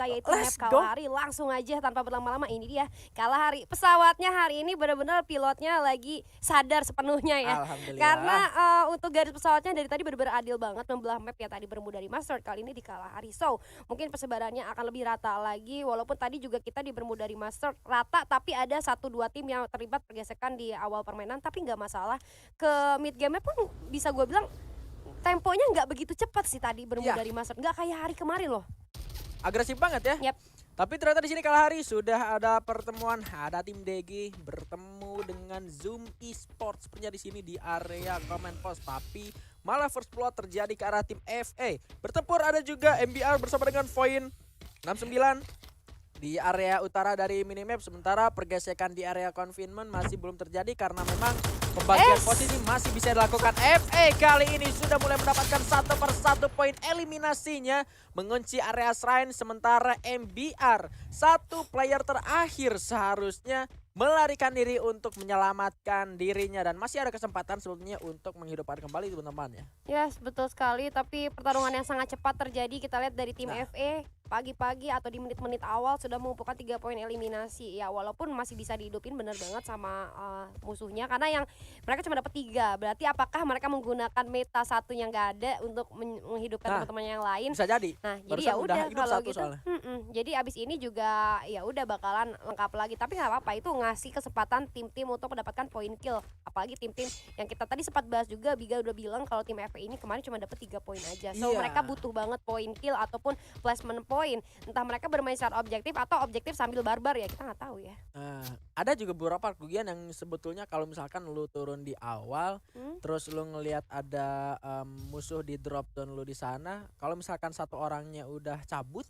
kita yaitu Let's map go. Kalahari. Langsung aja tanpa berlama-lama ini dia Kalahari. Pesawatnya hari ini benar-benar pilotnya lagi sadar sepenuhnya ya. Alhamdulillah. Karena untuk garis pesawatnya dari tadi benar-benar adil banget membelah map ya, tadi beremu dari Mustard, kali ini di Kalahari. So, mungkin persebarannya akan lebih rata lagi walaupun tadi juga kita di beremu dari Mustard rata, tapi ada 1-2 tim yang terlibat pergesekan di awal permainan, tapi nggak masalah. Ke mid game pun bisa gue bilang temponya nggak begitu cepat sih tadi beremu Iya. dari Mustard, nggak kayak hari kemarin loh. Agresif banget ya. Yap. Tapi ternyata di sini Kalahari sudah ada pertemuan, ada tim DG bertemu dengan Zoom Esports sepertinya di sini di area comment post, tapi malah first blood terjadi ke arah tim FA. Bertempur ada juga MBR bersama dengan Voin 69 di area utara dari minimap, sementara pergesekan di area confinement masih belum terjadi karena memang pembagian posisi masih bisa dilakukan. FA kali ini sudah mulai mendapatkan 1/1 poin eliminasinya mengunci area shrine, sementara MBR satu player terakhir seharusnya melarikan diri untuk menyelamatkan dirinya dan masih ada kesempatan sebetulnya untuk menghidupkan kembali teman-teman ya. Yes, betul sekali, tapi pertarungan yang sangat cepat terjadi. Kita lihat dari tim FA pagi-pagi atau di menit-menit awal sudah mengumpulkan 3 poin eliminasi. Ya walaupun masih bisa dihidupin bener banget sama musuhnya, karena yang mereka cuma dapat 3. Berarti apakah mereka menggunakan meta satu yang gak ada untuk menghidupkan teman-teman yang lain? Bisa jadi. Nah, jadi Barusan ya udah hidup kalau satu gitu. soalnya. Jadi abis ini juga ya udah bakalan lengkap lagi. Tapi nggak apa-apa, itu ngasih kesempatan tim-tim untuk mendapatkan poin kill. Apalagi tim-tim yang kita tadi sempat bahas juga, Biga udah bilang kalau tim FA ini kemarin cuma dapat 3 poin aja. So Iya. mereka butuh banget poin kill ataupun placement poin. Entah mereka bermain secara objektif atau objektif sambil barbar ya, kita nggak tahu ya. Ada juga beberapa kerugian yang sebetulnya kalau misalkan lu turun di awal, terus lu ngelihat ada musuh di drop down lu di sana, kalau misalkan satu orangnya udah cabut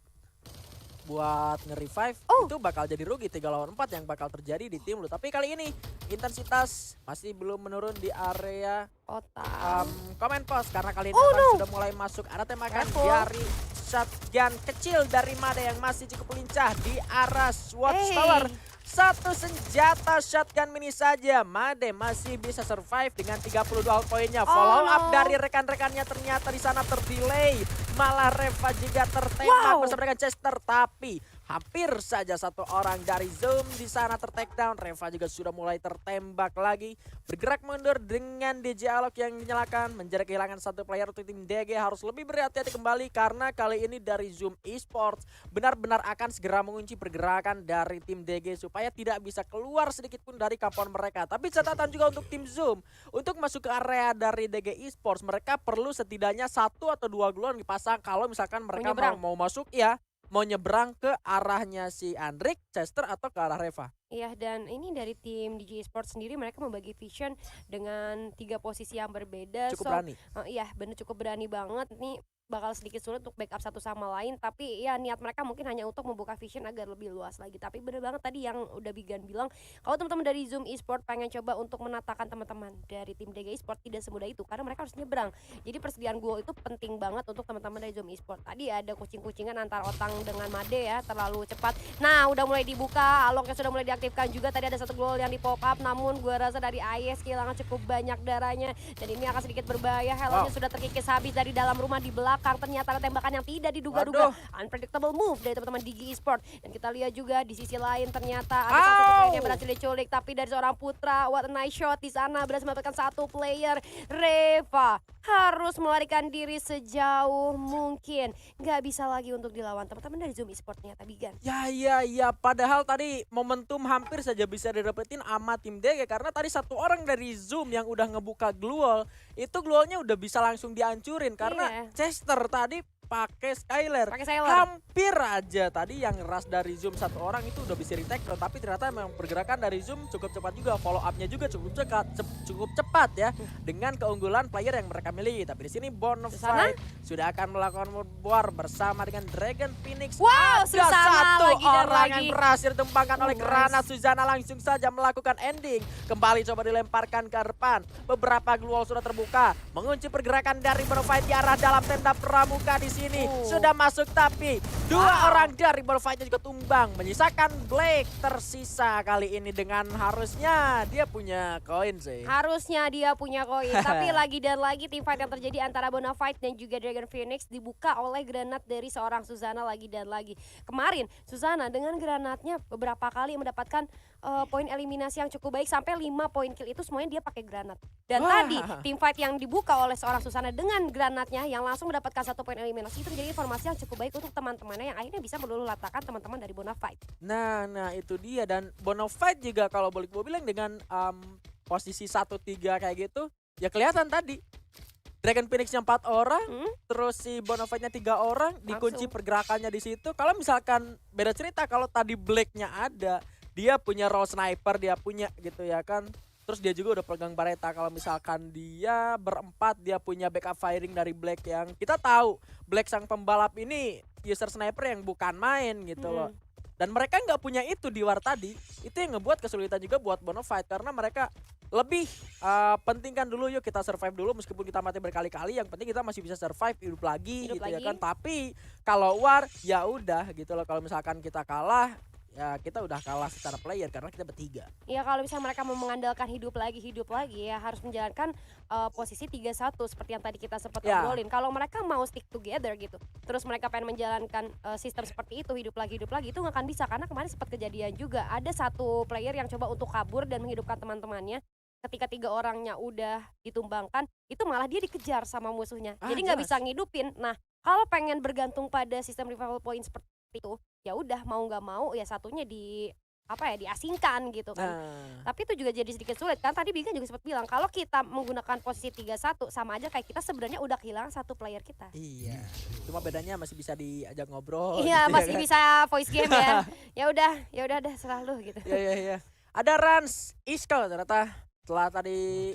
buat nge-revive, itu bakal jadi rugi 3 lawan 4 yang bakal terjadi di tim lu. Tapi kali ini intensitas masih belum menurun di area Otak. comment post karena kali ini akan sudah mulai masuk. Ada tembakan dari shotgun kecil dari Made yang masih cukup lincah di arah Watchtower. Satu senjata shotgun mini saja, Made masih bisa survive dengan 32 poinnya. Follow up dari rekan-rekannya ternyata di sana terdelay. Malah Reva juga tertembak bersama dengan Chester, tapi hampir saja satu orang dari Zoom di sana ter-take down. Reva juga sudah mulai tertembak lagi. Bergerak mundur dengan DJ Alok yang dinyalakan. Menjadi kehilangan satu player untuk tim DG. Harus lebih berhati-hati kembali karena kali ini dari Zoom Esports benar-benar akan segera mengunci pergerakan dari tim DG supaya tidak bisa keluar sedikit pun dari kampung mereka. Tapi catatan juga untuk tim Zoom, untuk masuk ke area dari DG Esports mereka perlu setidaknya 1 atau 2 gluon dipasang kalau misalkan mereka mau masuk ya. Mau nyebrang ke arahnya si Andrik, Chester atau ke arah Reva. Iya, dan ini dari tim DJ Esports sendiri mereka membagi vision dengan 3 posisi yang berbeda. Cukup berani. Iya, bener cukup berani banget. Ini bakal sedikit sulit untuk backup satu sama lain, tapi ya niat mereka mungkin hanya untuk membuka vision agar lebih luas lagi. Tapi bener banget tadi yang udah Bigan bilang, kalau teman-teman dari Zoom Esports pengen coba untuk menatakan teman-teman dari tim DG Esports tidak semudah itu karena mereka harus nyebrang. Jadi persediaan gol itu penting banget untuk teman-teman dari Zoom Esports. Tadi ada kucing-kucingan antara Otang dengan Made ya, terlalu cepat. Nah, udah mulai dibuka, Aloknya sudah mulai diaktifkan juga. Tadi ada 1 gol yang di pop up, namun gua rasa dari AES kehilangan cukup banyak darahnya dan ini akan sedikit berbahaya. Helmnya sudah terkikis habis dari dalam rumah di belakang. Ternyata ada tembakan yang tidak diduga-duga. Unpredictable move dari teman-teman DG Esports. Dan kita lihat juga di sisi lain ternyata ada satu player yang berhasil diculik, tapi dari seorang putra. What a nice shot di sana, berhasil mendapatkan 1 player. Reva harus melarikan diri sejauh mungkin. Nggak bisa lagi untuk dilawan teman-teman dari Zoom Esports ternyata, Bigan. Ya, padahal tadi momentum hampir saja bisa didapetin sama tim DG karena tadi 1 orang dari Zoom yang udah ngebuka gluol, itu gluolnya udah bisa langsung dihancurin karena Chester tadi pakai Skyler. Hampir aja tadi yang rush dari Zoom 1 orang itu udah bisa retake, tapi ternyata memang pergerakan dari Zoom cukup cepat juga, follow up-nya juga cukup cepat ya dengan keunggulan player yang mereka miliki. Tapi di sini Bonafide sudah akan melakukan war bersama dengan Dragon Phoenix. Wow, ada satu lagi dan orang lagi yang berhasil ditumpangkan oleh Grana. Suzana langsung saja melakukan ending. Kembali coba dilemparkan ke depan. Beberapa gluol sudah terbuka, mengunci pergerakan dari Bonafide di arah dalam tenda pramuka di sini sudah masuk tapi dua orang dari Bonafide juga tumbang, menyisakan Blake tersisa kali ini dengan harusnya dia punya koin sih. Harusnya dia punya koin, tapi lagi dan lagi tim fight yang terjadi antara Bonafide dan juga Dragon Phoenix dibuka oleh granat dari seorang Susana lagi dan lagi. Kemarin Susana dengan granatnya beberapa kali mendapatkan poin eliminasi yang cukup baik sampai 5 poin kill itu semuanya dia pakai granat. Dan tadi tim fight yang dibuka oleh seorang Susana dengan granatnya yang langsung mendapatkan 1 poin eliminasi itu menjadi informasi yang cukup baik untuk teman-temannya yang akhirnya bisa meluluh latakan teman-teman dari Bonafide. Nah itu dia, dan Bonafide juga kalau boleh gue bilang dengan posisi 1-3 kayak gitu ya kelihatan tadi. Dragon Phoenix-nya 4 orang, terus si Bonafide-nya 3 orang, dikunci pergerakannya di situ. Kalau misalkan beda cerita kalau tadi Blake-nya ada, dia punya raw sniper, dia punya gitu ya kan. Terus dia juga udah pegang Bareta. Kalau misalkan dia berempat, dia punya backup firing dari Blake yang kita tahu Blake sang pembalap ini user sniper yang bukan main gitu loh. Dan mereka nggak punya itu di war tadi. Itu yang ngebuat kesulitan juga buat Bonafide karena mereka lebih pentingkan dulu, yuk kita survive dulu meskipun kita mati berkali-kali, yang penting kita masih bisa survive, hidup lagi gitu ya kan. Tapi kalau war ya udah gitu loh, kalau misalkan kita kalah ya kita udah kalah secara player karena kita bertiga. Ya kalau misalnya mereka mau mengandalkan hidup lagi ya harus menjalankan posisi 3-1 seperti yang tadi kita sempat ngobrolin. Kalau mereka mau stick together gitu, terus mereka pengen menjalankan sistem seperti itu hidup lagi itu nggak akan bisa, karena kemarin sempat kejadian juga ada satu player yang coba untuk kabur dan menghidupkan teman-temannya. Ketika 3 orangnya udah ditumbangkan, itu malah dia dikejar sama musuhnya. Jadi nggak bisa ngidupin. Nah, kalau pengen bergantung pada sistem revival point seperti itu, ya udah mau nggak mau ya satunya diasingkan gitu kan. Tapi itu juga jadi sedikit sulit kan. Tadi Bigan juga sempat bilang kalau kita menggunakan posisi 3-1 sama aja kayak kita sebenarnya udah kehilangan satu player kita. Iya. Cuma bedanya masih bisa diajak ngobrol. Iya, gitu masih ya kan? bisa voice game ya. Ya udah dah selalu gitu. Iya. Ada Rans Isco ternyata setelah tadi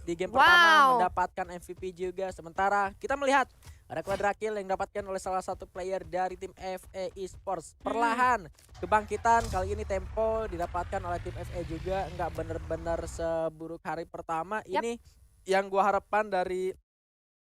di game pertama mendapatkan MVP juga. Sementara kita melihat ada quadra-kill yang didapatkan oleh salah satu player dari tim FE Esports. Perlahan kebangkitan kali ini tempo didapatkan oleh tim FE juga. Nggak bener-bener seburuk hari pertama. Ini yang gua harapkan dari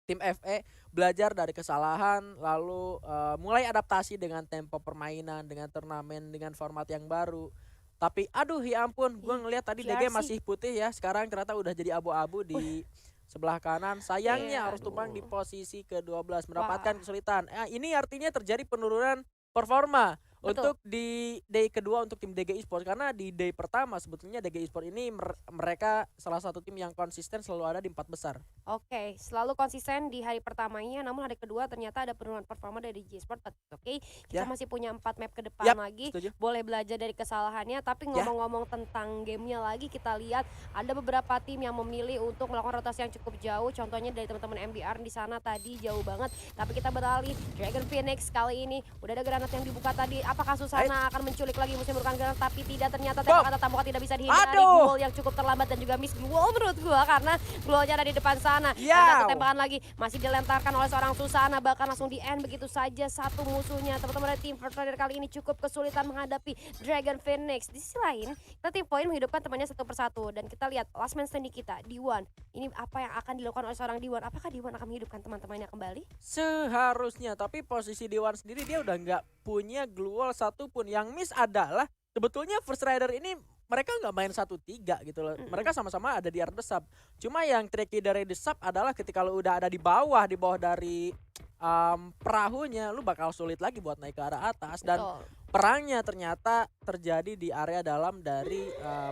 tim FE, belajar dari kesalahan lalu mulai adaptasi dengan tempo permainan, dengan turnamen, dengan format yang baru. Tapi aduh ya ampun, gue ngelihat tadi DG masih putih ya, sekarang ternyata udah jadi abu-abu di sebelah kanan. Sayangnya harus tumbang di posisi ke-12, mendapatkan kesulitan. Ini artinya terjadi penurunan performa. Untuk di day kedua untuk tim DG Esports, karena di day pertama sebetulnya DG Esports ini mereka salah satu tim yang konsisten selalu ada di 4 besar. Oke, selalu konsisten di hari pertamanya, namun hari kedua ternyata ada penurunan performa dari DG Esports. Oke, kita masih punya 4 map ke depan lagi. Setuju. Boleh belajar dari kesalahannya, tapi ngomong-ngomong tentang gamenya lagi, kita lihat ada beberapa tim yang memilih untuk melakukan rotasi yang cukup jauh. Contohnya dari teman-teman MBR di sana tadi jauh banget. Tapi kita beralih Dragon Phoenix kali ini udah ada granat yang dibuka tadi. Apakah Susana akan menculik lagi musim merupakan granat, tapi tidak, ternyata tembakan tatap muka tidak bisa dihindari. Ghoul yang cukup terlambat dan juga miss Ghoul menurut gua karena Ghoulnya ada di depan sana. Dan satu tembakan lagi masih dilentarkan oleh seorang Susana, bahkan langsung di end begitu saja satu musuhnya. Teman-teman dari tim First Rider kali ini cukup kesulitan menghadapi Dragon Phoenix. Di sisi lain, kita tim Point menghidupkan temannya satu persatu dan kita lihat last man standing kita D1. Ini apa yang akan dilakukan oleh seorang D1? Apakah D1 akan menghidupkan teman-temannya kembali? Seharusnya, tapi posisi D1 sendiri dia udah nggak punya glue wall satupun. Yang miss adalah sebetulnya First Rider ini mereka nggak main 1-3 gitu loh. Mereka sama-sama ada di area desab. Cuma yang tricky dari desab adalah ketika lu udah ada di bawah dari perahunya, lu bakal sulit lagi buat naik ke arah atas. Dan perangnya ternyata terjadi di area dalam dari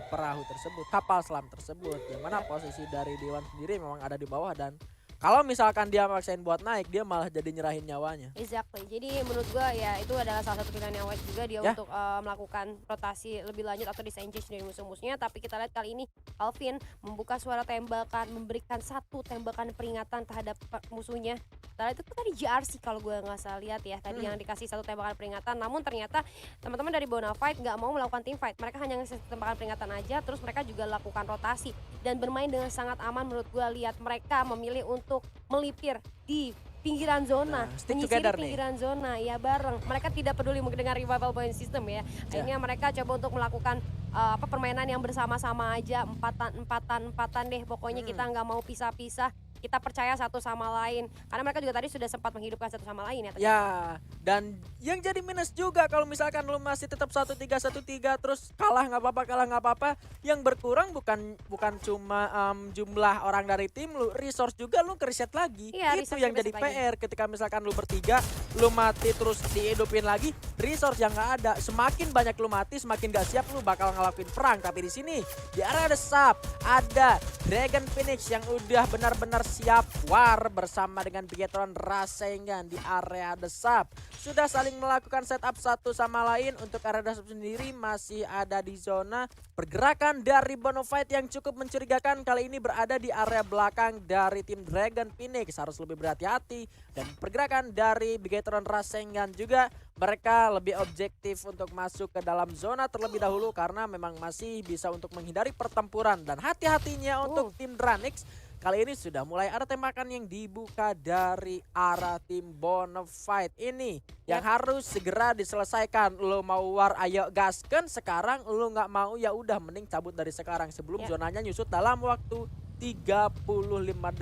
perahu tersebut, kapal selam tersebut. Yang mana posisi dari Dewan sendiri memang ada di bawah, dan kalau misalkan dia maksain buat naik, dia malah jadi nyerahin nyawanya. Exactly. Jadi menurut gua ya itu adalah salah satu pilihan yang wise juga dia untuk melakukan rotasi lebih lanjut atau disengage dari musuh-musuhnya. Tapi kita lihat kali ini Alvin membuka suara tembakan, memberikan satu tembakan peringatan terhadap musuhnya. Nah, itu tadi JRC kalau gue nggak salah lihat ya, tadi yang dikasih satu tembakan peringatan. Namun ternyata teman-teman dari Bonafide nggak mau melakukan team fight. Mereka hanya ngasih tembakan peringatan aja, terus mereka juga lakukan rotasi dan bermain dengan sangat aman. Menurut gue lihat mereka memilih untuk melipir di pinggiran zona, menyisiri pinggiran zona ya bareng. Mereka tidak peduli dengan revival point system ya. Akhirnya mereka coba untuk melakukan permainan yang bersama-sama aja, empatan deh. Pokoknya kita nggak mau pisah-pisah. kita percaya satu sama lain. Karena mereka juga tadi sudah sempat menghidupkan satu sama lain ya. Ya, dan yang jadi minus juga kalau misalkan lu masih tetap 1-3 terus kalah nggak apa-apa. Yang berkurang bukan cuma jumlah orang dari tim lu, resource juga lu ke-reset lagi. Iya, Itu resource yang jadi ke-reset lagi. PR ketika misalkan lu bertiga, lu mati terus dihidupin lagi, resource yang nggak ada. Semakin banyak lu mati, semakin gak siap lu bakal ngelakuin perang. Tapi di sini di area ada Sap, ada Dragon Phoenix yang udah benar-benar siap war bersama dengan Bigetron Rasengan di area The Sub. Sudah saling melakukan setup satu sama lain. Untuk area The Sub sendiri masih ada di zona. Pergerakan dari Bonafide yang cukup mencurigakan kali ini berada di area belakang dari tim Dragon Phoenix. Harus lebih berhati-hati. Dan pergerakan dari Bigetron Rasengan juga, mereka lebih objektif untuk masuk ke dalam zona terlebih dahulu karena memang masih bisa untuk menghindari pertempuran. Dan hati-hatinya untuk tim Dranix, kali ini sudah mulai ada tembakan yang dibuka dari arah tim Bonafide ini yang harus segera diselesaikan. Lo mau war, ayo gasken. Sekarang lo nggak mau, ya udah mending cabut dari sekarang sebelum zonanya nyusut dalam waktu 35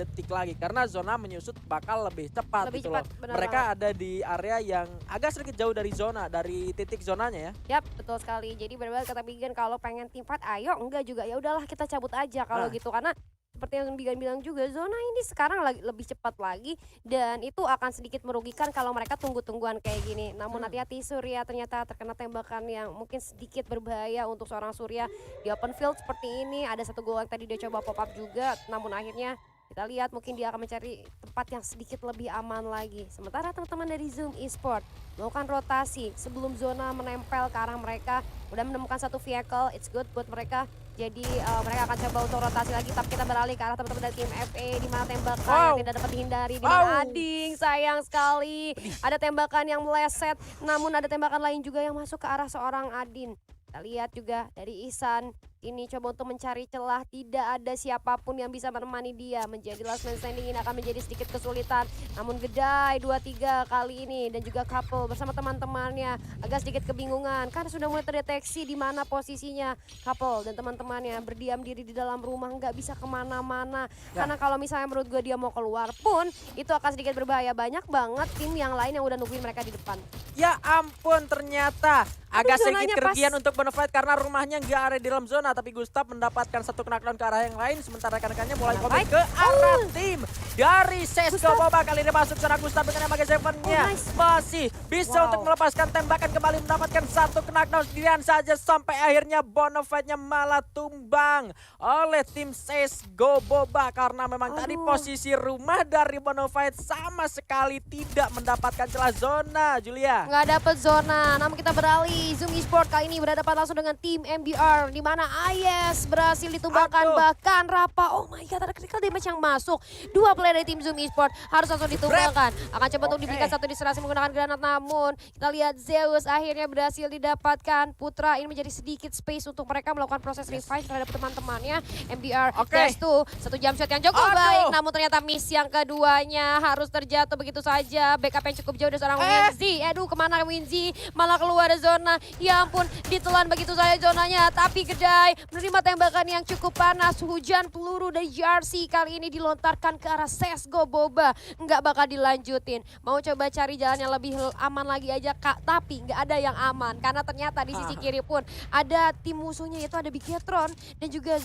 detik lagi, karena zona menyusut bakal lebih cepat gitu loh. Mereka ada di area yang agak sedikit jauh dari zona, dari titik zonanya ya. Yap, betul sekali. Jadi benar-benar kata Bigan kalau pengen team fight ayo, enggak juga ya udahlah kita cabut aja kalau gitu, karena seperti yang Bigan bilang juga, zona ini sekarang lebih cepat lagi dan itu akan sedikit merugikan kalau mereka tunggu-tungguan kayak gini. Namun hati-hati, Surya ternyata terkena tembakan yang mungkin sedikit berbahaya untuk seorang Surya di open field seperti ini. Ada satu gol yang tadi dia coba pop up juga, namun akhirnya kita lihat mungkin dia akan mencari tempat yang sedikit lebih aman lagi. Sementara teman-teman dari Zoom Esport melakukan rotasi sebelum zona menempel ke arah mereka. Udah menemukan satu vehicle, it's good buat mereka. Jadi mereka akan coba untuk rotasi lagi, tapi kita beralih ke arah teman-teman dari tim FA di mana tembakan yang tidak dapat dihindari di mana Ading, sayang sekali. Ada tembakan yang meleset, namun ada tembakan lain juga yang masuk ke arah seorang Adin. Kita lihat juga dari Ihsan ini coba untuk mencari celah, tidak ada siapapun yang bisa menemani dia. Menjadi last man standing ini akan menjadi sedikit kesulitan. Namun Gedai 2-3 kali ini dan juga Couple bersama teman-temannya agak sedikit kebingungan karena sudah mulai terdeteksi di mana posisinya. Couple dan teman-temannya berdiam diri di dalam rumah, nggak bisa kemana-mana. Karena kalau misalnya menurut gue dia mau keluar pun itu akan sedikit berbahaya. Banyak banget tim yang lain yang udah nungguin mereka di depan. Ya ampun, ternyata agak sedikit kerugian untuk Bonafide karena rumahnya nggak ada di dalam zona, tapi Gustav mendapatkan satu knockdown ke arah yang lain, sementara rekan-rekannya mulai komit ke arah tim dari CSGO Boba. Kali ini masuk seorang Gustav dengan Mage 7-nya masih bisa untuk melepaskan tembakan, kembali mendapatkan satu knockdown sendirian saja sampai akhirnya Bonafide-nya malah tumbang oleh tim CSGO Boba karena memang tadi posisi rumah dari Bonafide sama sekali tidak mendapatkan celah zona. Julia, nggak dapet zona, namun kita beralih. Zoom Esport kali ini berhadapan langsung dengan tim MBR di mana Ayes berhasil ditumbangkan, bahkan Rapa. Oh my god, ada critical damage yang masuk. Dua player dari tim Zoom Esport harus langsung ditumbangkan. Akan coba untuk diberikan satu distraksi menggunakan granat, namun kita lihat Zeus akhirnya berhasil didapatkan. Putra ini menjadi sedikit space untuk mereka melakukan proses revive terhadap teman-temannya. MBR dash to satu jump shot yang cukup baik, namun ternyata miss yang keduanya, harus terjatuh begitu saja. Backup yang cukup jauh dari seorang Winzy. Aduh, kemana Winzy? Malah keluar dari zona. Ya ampun, ditelan begitu saja zonanya. Tapi Gedai menerima tembakan yang cukup panas. Hujan peluru dari JRC kali ini dilontarkan ke arah CSGO Boba. Nggak bakal dilanjutin. Mau coba cari jalan yang lebih aman lagi aja, Kak. Tapi nggak ada yang aman. Karena ternyata di sisi kiri pun ada tim musuhnya, yaitu ada Bigetron dan juga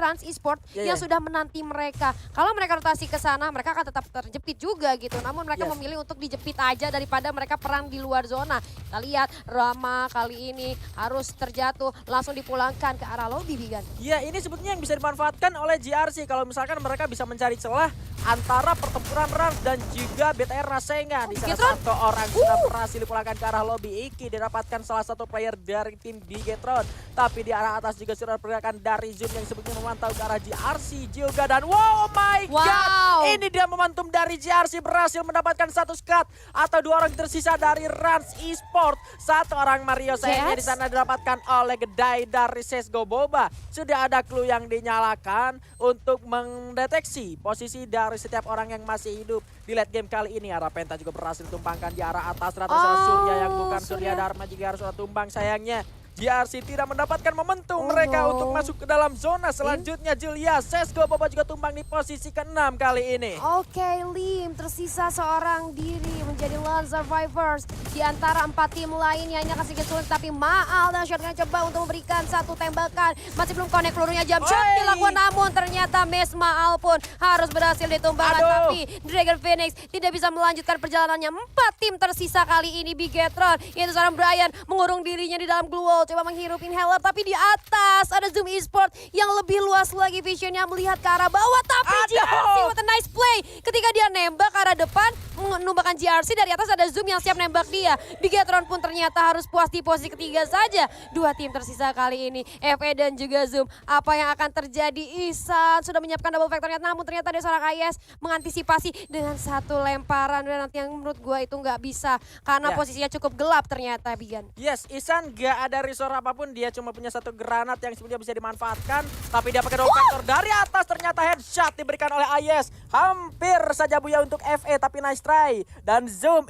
Rans Esport yang sudah menanti mereka. Kalau mereka rotasi ke sana, mereka akan tetap terjepit juga gitu. Namun mereka memilih untuk dijepit aja daripada mereka perang di luar zona. Kita lihat Rama kali ini harus terjatuh, langsung dipulangkan ke arah lobby, Bigan. Ya, ini sebetulnya yang bisa dimanfaatkan oleh JRC kalau misalkan mereka bisa mencari celah antara pertempuran Rans dan juga BTR Rasengan. Di sana satu orang sudah berhasil dipulangkan ke arah lobby. Iki didapatkan salah satu player dari tim Bigetron. Tapi di arah atas juga sudah pergerakan dari Zoom yang sebetulnya memantau ke arah JRC juga. Dan wow my god, ini dia momentum dari JRC, berhasil mendapatkan satu squad atau dua orang tersisa dari Rans Esport. Satu orang Mario sayangnya di sana didapatkan oleh Gedai dari CSGO Boba. Sudah ada clue yang dinyalakan untuk mendeteksi posisi dari setiap orang yang masih hidup. Di late game kali ini arah Penta juga berhasil tumbangkan di arah atas. Ternyata Surya yang bukan Surya Dharma juga harus tumbang sayangnya. GRC tidak mendapatkan momentum mereka untuk masuk ke dalam zona selanjutnya. Julia, Sesko Boba juga tumbang di posisi ke-6 kali ini. Oke, Lim tersisa seorang diri menjadi lone survivors di antara 4 tim lainnya. Ini akan sedikit sulit, tapi Maal dan Shotgun coba untuk memberikan satu tembakan. Masih belum connect pelurunya, jump shot dilakukan, namun ternyata miss. Maal pun harus berhasil ditumbangkan. Tapi Dragon Phoenix tidak bisa melanjutkan perjalanannya. 4 tim tersisa kali ini. Bigetron, yaitu seorang Brian mengurung dirinya di dalam glue wall, coba menghirup inhaler, tapi di atas ada Zoom Esport yang lebih luas lagi visionnya melihat ke arah bawah. Tapi GRC with a nice play ketika dia nembak ke arah depan, menumbangkan GRC. Dari atas ada Zoom yang siap nembak dia. Bigetron pun ternyata harus puas di posisi ketiga saja. 2 tim tersisa kali ini, FE dan juga Zoom. Apa yang akan terjadi? Ihsan sudah menyiapkan double vectornya, namun ternyata ada seorang IS mengantisipasi dengan satu lemparan, dan nanti yang menurut gue itu nggak bisa karena posisinya cukup gelap ternyata, Bigan. Yes, Ihsan gak ada resort apapun, dia cuma punya satu granat yang sebenarnya bisa dimanfaatkan, tapi dia pakai double vector dari atas, ternyata headshot diberikan oleh IS. Hampir saja buya untuk FE, tapi nice try. Dan Zoom